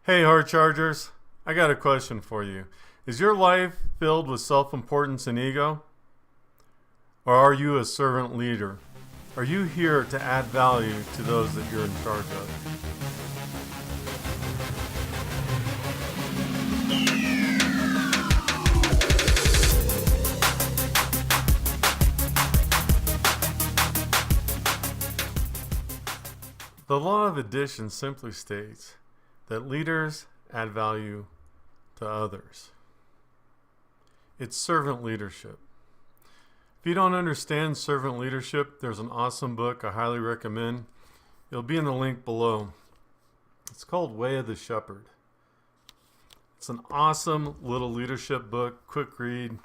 Hey, Heart Chargers. I got a question for you. Is your life filled with self-importance and ego? Or are you a servant leader? Are you here to add value to those that you're in charge of? The law of addition simply states that leaders add value to others. It's servant leadership. If you don't understand servant leadership, there's an awesome book I highly recommend. It'll be in the link below. It's called Way of the Shepherd. It's an awesome little leadership book, quick read.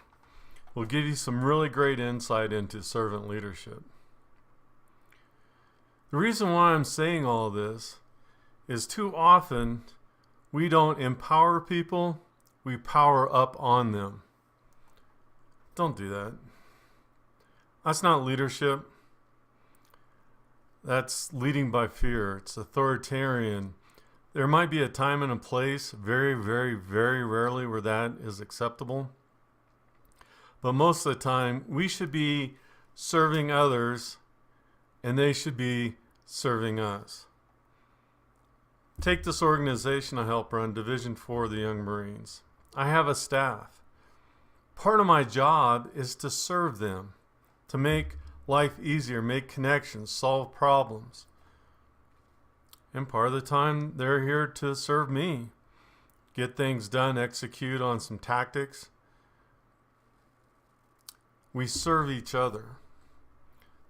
Will give you some really great insight into servant leadership. The reason why I'm saying all of this is too often we don't empower people, we power up on them. Don't do that. That's not leadership. That's leading by fear. It's authoritarian. There might be a time and a place, very, very, very rarely, where that is acceptable. But most of the time, we should be serving others and they should be serving us. Take this organization I help run, Division 4 of the Young Marines. I have a staff. Part of my job is to serve them, to make life easier, make connections, solve problems. And part of the time, they're here to serve me, get things done, execute on some tactics. We serve each other.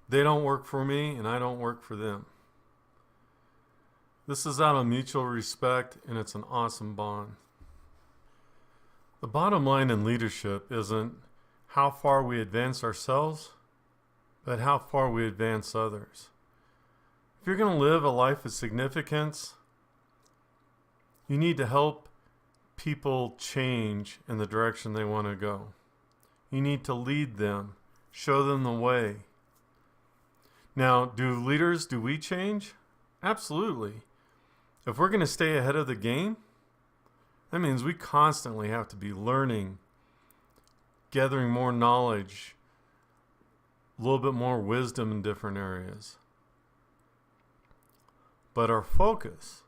They don't work for me, and I don't work for them. This is out of mutual respect, and it's an awesome bond. The bottom line in leadership isn't how far we advance ourselves, but how far we advance others. If you're going to live a life of significance, you need to help people change in the direction they want to go. You need to lead them, show them the way. Now, do we change? Absolutely. If we're going to stay ahead of the game, that means we constantly have to be learning, gathering more knowledge, a little bit more wisdom in different areas. But our focus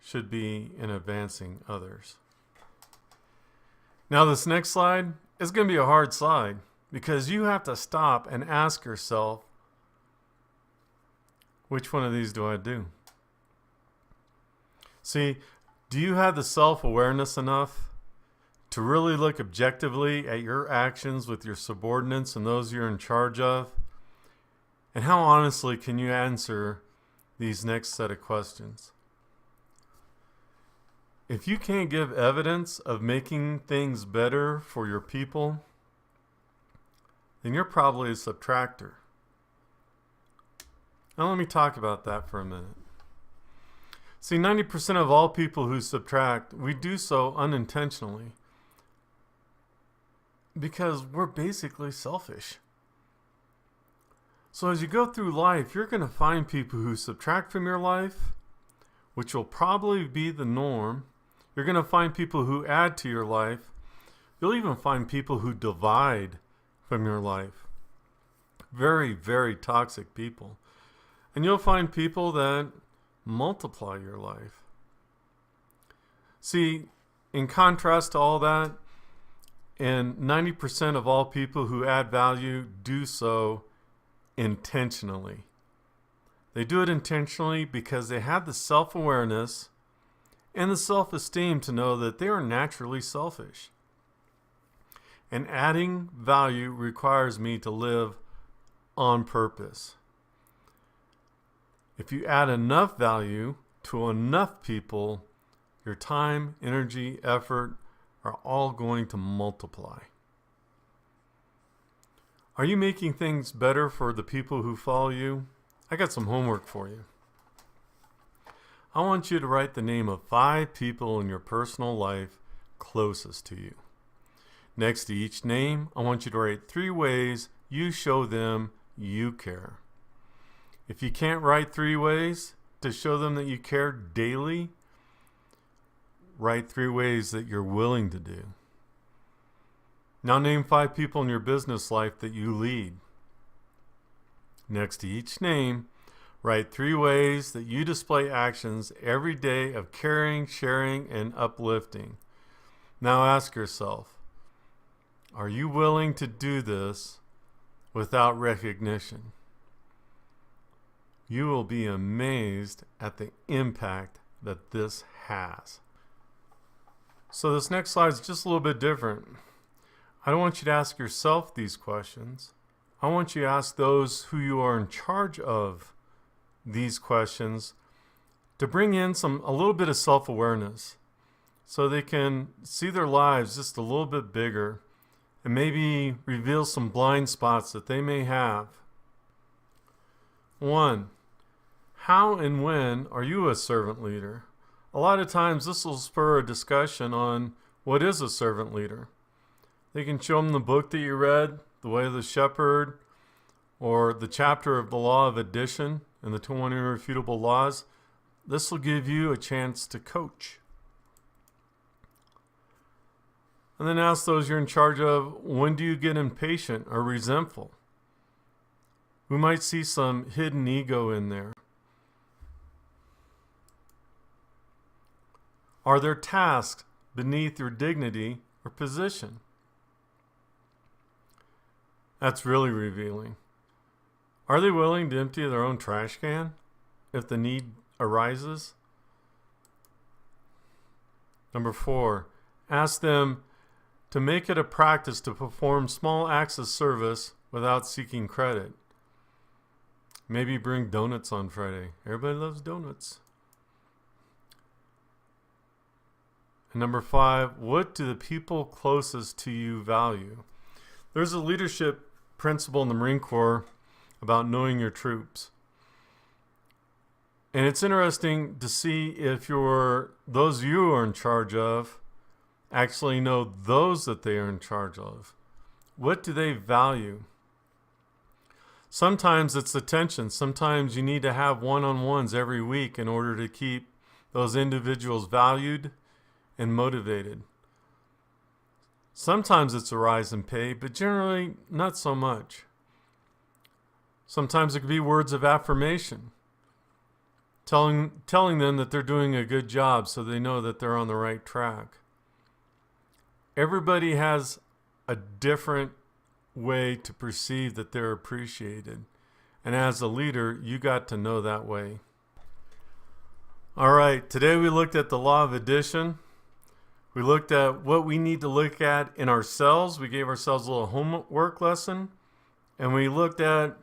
should be in advancing others. Now this next slide is going to be a hard slide because you have to stop and ask yourself, which one of these do I do? See, do you have the self-awareness enough to really look objectively at your actions with your subordinates and those you're in charge of? And how honestly can you answer these next set of questions? If you can't give evidence of making things better for your people, then you're probably a subtractor. Now let me talk about that for a minute. See, 90% of all people who subtract, we do so unintentionally because we're basically selfish. So as you go through life, you're going to find people who subtract from your life, which will probably be the norm. You're going to find people who add to your life. You'll even find people who divide from your life. Very, very toxic people. And you'll find people that multiply your life. See, in contrast to all that, and 90% of all people who add value do so intentionally. They do it intentionally because they have the self-awareness and the self-esteem to know that they are naturally selfish. And adding value requires me to live on purpose. If you add enough value to enough people, your time, energy, effort are all going to multiply. Are you making things better for the people who follow you? I got some homework for you. I want you to write the name of 5 people in your personal life closest to you. Next to each name, I want you to write 3 ways you show them you care. If you can't write 3 ways, to show them that you care daily? Write 3 ways that you're willing to do. Now name 5 people in your business life that you lead. Next to each name, write 3 ways that you display actions every day of caring, sharing, and uplifting. Now ask yourself, are you willing to do this without recognition? You will be amazed at the impact that this has. So this next slide is just a little bit different. I don't want you to ask yourself these questions. I want you to ask those who you are in charge of these questions to bring in a little bit of self-awareness so they can see their lives just a little bit bigger and maybe reveal some blind spots that they may have. 1. How and when are you a servant leader? A lot of times this will spur a discussion on what is a servant leader. They can show them the book that you read, The Way of the Shepherd, or the chapter of the Law of Addition and the 21 Irrefutable Laws. This will give you a chance to coach. And then ask those you're in charge of, when do you get impatient or resentful? We might see some hidden ego in there. Are there tasks beneath your dignity or position? That's really revealing. Are they willing to empty their own trash can if the need arises? Number 4, ask them to make it a practice to perform small acts of service without seeking credit. Maybe bring donuts on Friday. Everybody loves donuts. And number 5, what do the people closest to you value? There's a leadership principle in the Marine Corps about knowing your troops. And it's interesting to see if those you are in charge of actually know those that they are in charge of. What do they value? Sometimes it's attention. Sometimes you need to have one-on-ones every week in order to keep those individuals valued and motivated. Sometimes it's a rise in pay, but generally not so much. Sometimes it could be words of affirmation, telling them that they're doing a good job so they know that they're on the right track. Everybody has a different way to perceive that they're appreciated. And as a leader, you got to know that way. All right, today we looked at the law of addition. We looked at what we need to look at in ourselves. We gave ourselves a little homework lesson. And we looked at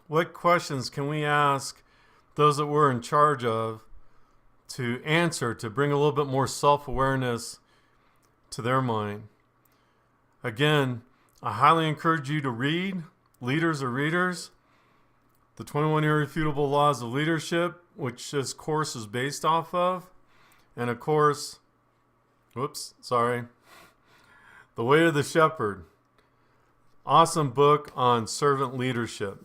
what questions can we ask those that we're in charge of to answer, to bring a little bit more self-awareness to their mind. Again, I highly encourage you to read, leaders or readers, the 21 Irrefutable Laws of Leadership, which this course is based off of, and of course, The Way of the Shepherd. Awesome book on servant leadership.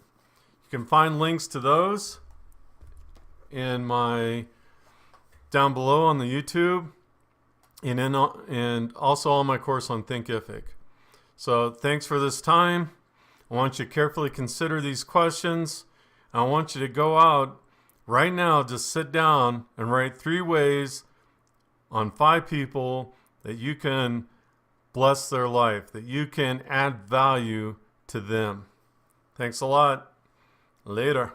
You can find links to those in down below on the YouTube, and also on my course on Thinkific. So thanks for this time. I want you to carefully consider these questions. I want you to go out right now, just sit down and write 3 ways on 5 people that you can bless their life, that you can add value to them. Thanks a lot. Later.